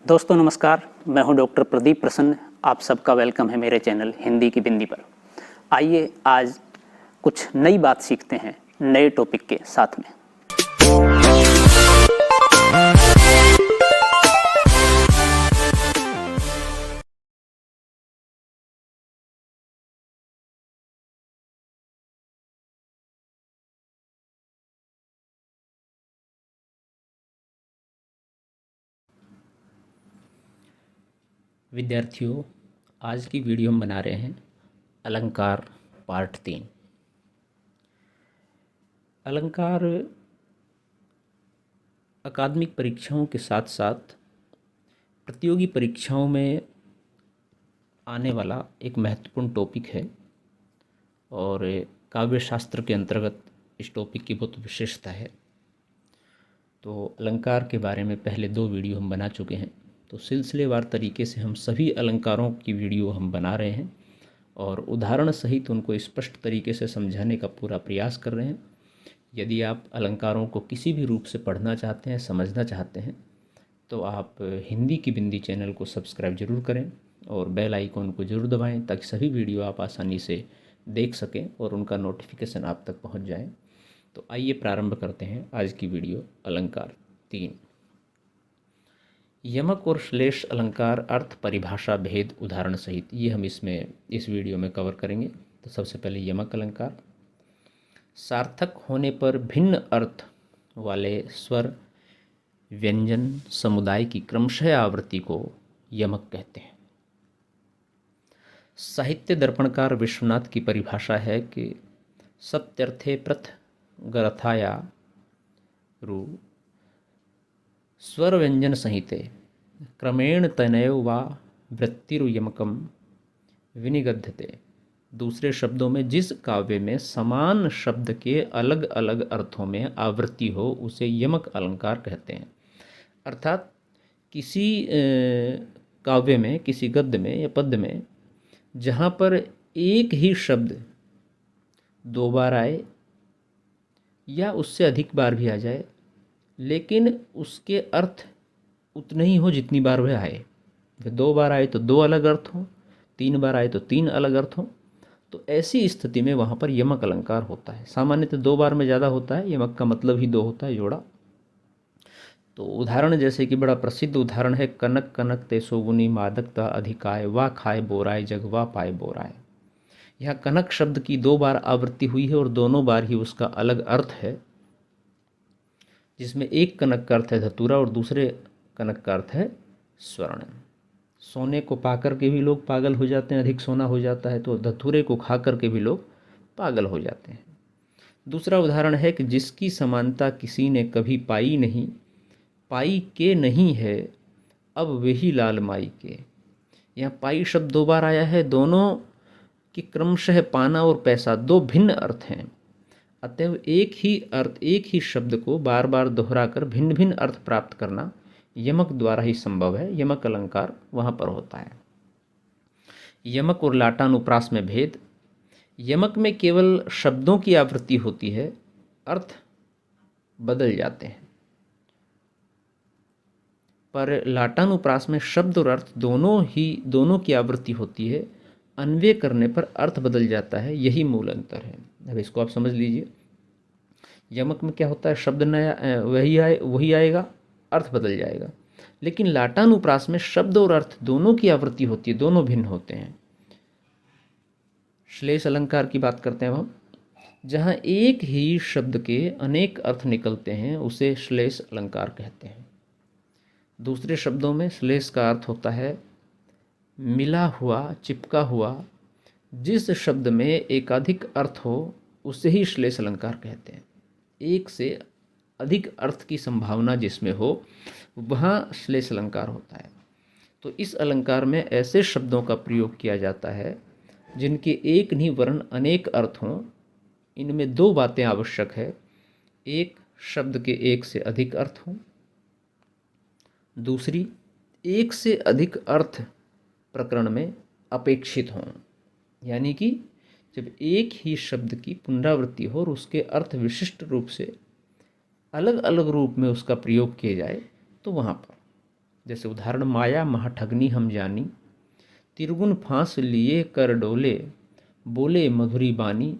दोस्तों नमस्कार, मैं हूं डॉक्टर प्रदीप प्रसन्न। आप सबका वेलकम है मेरे चैनल हिंदी की बिंदी पर। आइए आज कुछ नई बात सीखते हैं नए टॉपिक के साथ में। विद्यार्थियों, आज की वीडियो हम बना रहे हैं अलंकार पार्ट 3। अलंकार अकादमिक परीक्षाओं के साथ साथ प्रतियोगी परीक्षाओं में आने वाला एक महत्वपूर्ण टॉपिक है और काव्य शास्त्र के अंतर्गत इस टॉपिक की बहुत विशेषता है। तो अलंकार के बारे में पहले 2 वीडियो हम बना चुके हैं, तो सिलसिलेवार तरीके से हम सभी अलंकारों की वीडियो हम बना रहे हैं और उदाहरण सहित उनको स्पष्ट तरीके से समझाने का पूरा प्रयास कर रहे हैं। यदि आप अलंकारों को किसी भी रूप से पढ़ना चाहते हैं, समझना चाहते हैं, तो आप हिंदी की बिंदी चैनल को सब्सक्राइब जरूर करें और बेल आइकॉन को जरूर दबाएं ताकि सभी वीडियो आप आसानी से देख सकें और उनका नोटिफिकेशन आप तक पहुंच जाए। तो आइए प्रारंभ करते हैं आज की वीडियो अलंकार 3। यमक और श्लेष अलंकार अर्थ परिभाषा भेद उदाहरण सहित ये हम इस वीडियो में कवर करेंगे। तो सबसे पहले यमक अलंकार। सार्थक होने पर भिन्न अर्थ वाले स्वर व्यंजन समुदाय की क्रमशः आवृत्ति को यमक कहते हैं। साहित्य दर्पणकार विश्वनाथ की परिभाषा है कि सप्त्यर्थे प्रथ गरथाया रु स्वर व्यंजन संहिते क्रमेण तनयो वा वृत्तिरुयमकम विनिगध्यते। दूसरे शब्दों में जिस काव्य में समान शब्द के अलग अलग अर्थों में आवृत्ति हो उसे यमक अलंकार कहते हैं। अर्थात किसी काव्य में, किसी गद्य में या पद्य में जहाँ पर एक ही शब्द 2 बार आए या उससे अधिक बार भी आ जाए, लेकिन उसके अर्थ उतने ही हो जितनी बार वह आए। 2 बार आए तो 2 अलग अर्थ हों, 3 बार आए तो 3 अलग अर्थ हों, तो ऐसी स्थिति में वहाँ पर यमक अलंकार होता है। सामान्यतः 2 बार में ज़्यादा होता है, यमक का मतलब ही 2 होता है, जोड़ा। तो उदाहरण जैसे कि बड़ा प्रसिद्ध उदाहरण है कनक कनक ते सोगुनी मादकता अधिकाय वा खाए बोराय जगवा पाए बोराय। यहाँ कनक शब्द की 2 बार आवृत्ति हुई है और दोनों बार ही उसका अलग अर्थ है, जिसमें एक कनक का अर्थ है धतूरा और दूसरे कनक का अर्थ है स्वर्ण। सोने को पा करके भी लोग पागल हो जाते हैं, अधिक सोना हो जाता है, तो धतूरे को खा करके भी लोग पागल हो जाते हैं। दूसरा उदाहरण है कि जिसकी समानता किसी ने कभी पाई नहीं, पाई के नहीं है अब वही लाल माई के। यहाँ पाई शब्द 2 बार आया है, दोनों की क्रमशः पाना और पैसा 2 भिन्न अर्थ हैं। अतएव एक ही अर्थ, एक ही शब्द को बार बार दोहराकर भिन्न भिन्न अर्थ प्राप्त करना यमक द्वारा ही संभव है। यमक अलंकार वहाँ पर होता है। यमक और लाटानुप्रास में भेद। यमक में केवल शब्दों की आवृत्ति होती है, अर्थ बदल जाते हैं, पर लाटानुप्रास में शब्द और अर्थ दोनों की आवृत्ति होती है। अन्वय करने पर अर्थ बदल जाता है, यही मूल अंतर है। अब इसको आप समझ लीजिए। यमक में क्या होता है, शब्द नया वही आएगा, अर्थ बदल जाएगा। लेकिन लाटानुप्रास में शब्द और अर्थ दोनों की आवृत्ति होती है, दोनों भिन्न होते हैं। श्लेष अलंकार की बात करते हैं हम। जहाँ एक ही शब्द के अनेक अर्थ निकलते हैं उसे श्लेष अलंकार कहते हैं। दूसरे शब्दों में श्लेष का अर्थ होता है मिला हुआ, चिपका हुआ। जिस शब्द में एकाधिक अर्थ हो उसे ही श्लेष अलंकार कहते हैं। एक से अधिक अर्थ की संभावना जिसमें हो वहाँ श्लेष अलंकार होता है। तो इस अलंकार में ऐसे शब्दों का प्रयोग किया जाता है जिनके एक नहीं वरन अनेक अर्थ हों। इनमें 2 बातें आवश्यक है। एक, शब्द के एक से अधिक अर्थ हों। दूसरी, एक से अधिक अर्थ प्रकरण में अपेक्षित हों, यानी कि जब एक ही शब्द की पुनरावृत्ति हो और उसके अर्थ विशिष्ट रूप से अलग अलग रूप में उसका प्रयोग किया जाए तो वहाँ पर। जैसे उदाहरण, माया महाठगनी हम जानी, तिरगुन फांस लिए कर डोले, बोले मधुरी बानी।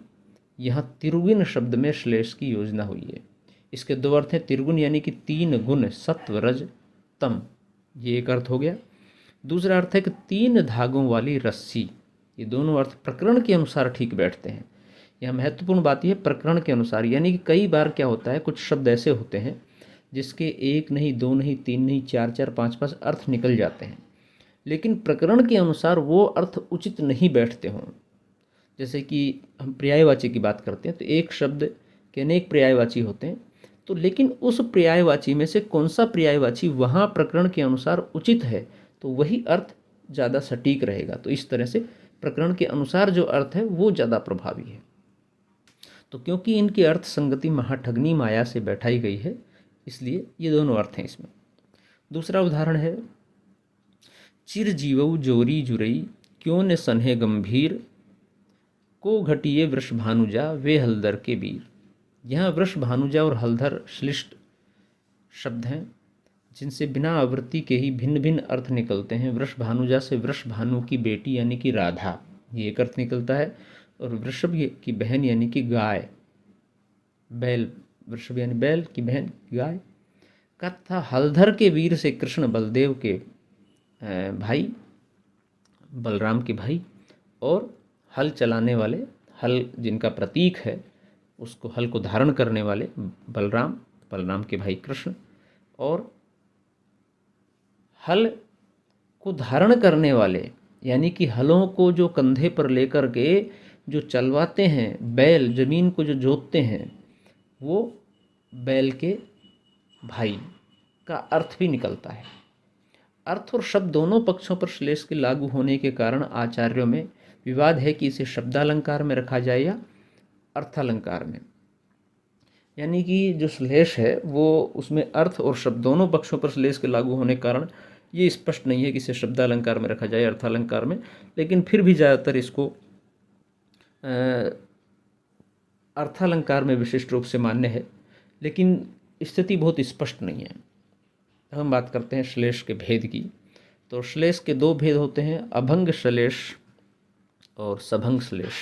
यहाँ तिरगुन शब्द में श्लेष की योजना हुई है। इसके दो अर्थ हैं। तिरगुन यानी कि 3 गुण, सत्व रज तम, ये एक अर्थ हो गया। दूसरा अर्थ है कि 3 धागों वाली रस्सी। ये दोनों अर्थ प्रकरण के अनुसार ठीक बैठते हैं। यह महत्वपूर्ण बात यह प्रकरण के अनुसार, यानी कि कई बार क्या होता है, कुछ शब्द ऐसे होते हैं जिसके 1 नहीं, 2 नहीं, 3 नहीं, 4-4, 5-5 अर्थ निकल जाते हैं, लेकिन प्रकरण के अनुसार वो अर्थ उचित नहीं बैठते हों। जैसे कि हम पर्यायवाची की बात करते हैं तो एक शब्द के अनेक पर्यायवाची होते हैं, तो लेकिन उस पर्यायवाची में से कौन सा पर्यायवाची वहाँ प्रकरण के अनुसार उचित है, तो वही अर्थ ज़्यादा सटीक रहेगा। तो इस तरह से प्रकरण के अनुसार जो अर्थ है वो ज़्यादा प्रभावी है। तो क्योंकि इनकी अर्थ संगति महाठगनी माया से बैठाई गई है, इसलिए ये दोनों अर्थ हैं इसमें। दूसरा उदाहरण है, चिर जीवऊ जोरी जुरई, क्यों ने सन्हे गंभीर, को घटिए वृषभानुजा वे हलधर के वीर। यहाँ वृषभानुजा और हलधर श्लिष्ट शब्द हैं जिनसे बिना आवृत्ति के ही भिन्न भिन्न अर्थ निकलते हैं। वृषभानुजा से वृषभानु की बेटी यानी कि राधा, ये एक अर्थ निकलता है, और वृषभ की बहन यानी कि गाय, बैल, वृषभ यानी बैल की बहन गाय। कथा हलधर के वीर से कृष्ण बलदेव के भाई, बलराम के भाई, और हल चलाने वाले, हल जिनका प्रतीक है, उसको हल को धारण करने वाले बलराम, बलराम के भाई कृष्ण, और हल को धारण करने वाले यानी कि हलों को जो कंधे पर लेकर के जो चलवाते हैं, बैल जमीन को जो जोतते हैं, वो बैल के भाई का अर्थ भी निकलता है। अर्थ और शब्द दोनों पक्षों पर श्लेष के लागू होने के कारण आचार्यों में विवाद है कि इसे शब्दालंकार में रखा जाए या अर्थालंकार में। यानी कि जो श्लेष है वो उसमें अर्थ और शब्द दोनों पक्षों पर श्लेष के लागू होने के कारण ये स्पष्ट नहीं है कि इसे शब्दालंकार में रखा जाए अर्थालंकार में, लेकिन फिर भी ज़्यादातर इसको अर्थालंकार में विशिष्ट रूप से मान्य है, लेकिन स्थिति बहुत स्पष्ट नहीं है। हम बात करते हैं श्लेष के भेद की। तो श्लेष के 2 भेद होते हैं, अभंग श्लेष और सभंग श्लेष।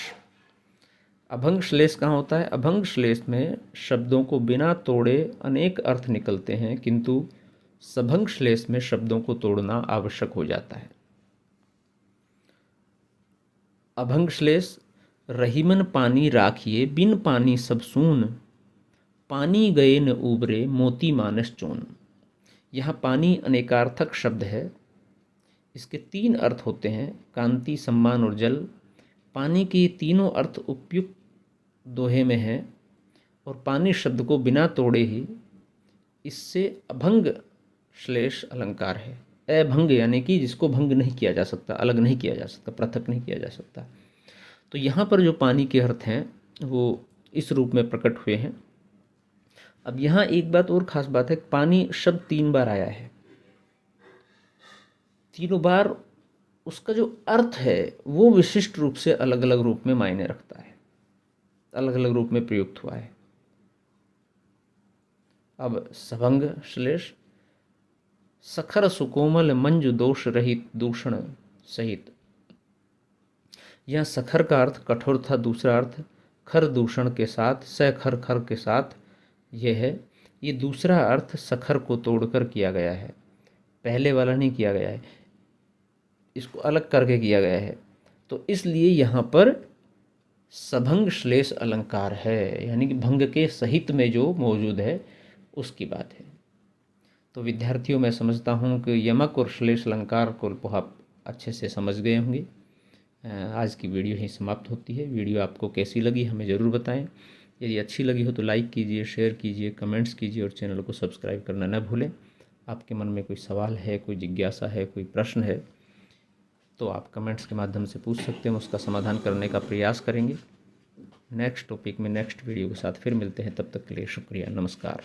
अभंग श्लेष कहाँ होता है? अभंग श्लेष में शब्दों को बिना तोड़े अनेक अर्थ निकलते हैं, किंतु सभंग श्लेष में शब्दों को तोड़ना आवश्यक हो जाता है। अभंग श्लेष, रहीमन पानी राखिए, बिन पानी सब सून, पानी गए न उबरे, मोती मानस चोन। यहाँ पानी अनेकार्थक शब्द है। इसके 3 अर्थ होते हैं, कांति, सम्मान और जल। पानी के तीनों अर्थ उपयुक्त दोहे में हैं, और पानी शब्द को बिना तोड़े ही इससे अभंग श्लेष अलंकार है। अभंग यानी कि जिसको भंग नहीं किया जा सकता, अलग नहीं किया जा सकता, पृथक नहीं किया जा सकता। तो यहाँ पर जो पानी के अर्थ हैं वो इस रूप में प्रकट हुए हैं। अब यहाँ एक बात और ख़ास बात है, पानी शब्द 3 बार आया है। तीनों बार उसका जो अर्थ है वो विशिष्ट रूप से अलग अलग रूप में मायने रखता है, अलग अलग रूप में प्रयुक्त हुआ है। अब सभंग श्लेष, सखर सुकोमल मंजु दोष रहित, दूषण सहित। यहाँ सखर का अर्थ कठोर था, दूसरा अर्थ खर दूषण के साथ, सखर खर के साथ यह है। ये दूसरा अर्थ सखर को तोड़कर किया गया है, पहले वाला नहीं किया गया है, इसको अलग करके किया गया है। तो इसलिए यहाँ पर सभंग श्लेष अलंकार है, यानी कि भंग के सहित में जो मौजूद है उसकी बात है। तो विद्यार्थियों, मैं समझता हूँ कि यमक और श्लेष अलंकार को आप अच्छे से समझ गए होंगे। आज की वीडियो ही समाप्त होती है। वीडियो आपको कैसी लगी हमें ज़रूर बताएं। यदि अच्छी लगी हो तो लाइक कीजिए, शेयर कीजिए, कमेंट्स कीजिए, और चैनल को सब्सक्राइब करना न भूलें। आपके मन में कोई सवाल है, कोई जिज्ञासा है, कोई प्रश्न है, तो आप कमेंट्स के माध्यम से पूछ सकते हैं, उसका समाधान करने का प्रयास करेंगे। नेक्स्ट टॉपिक में नेक्स्ट वीडियो के साथ फिर मिलते हैं, तब तक के लिए शुक्रिया, नमस्कार।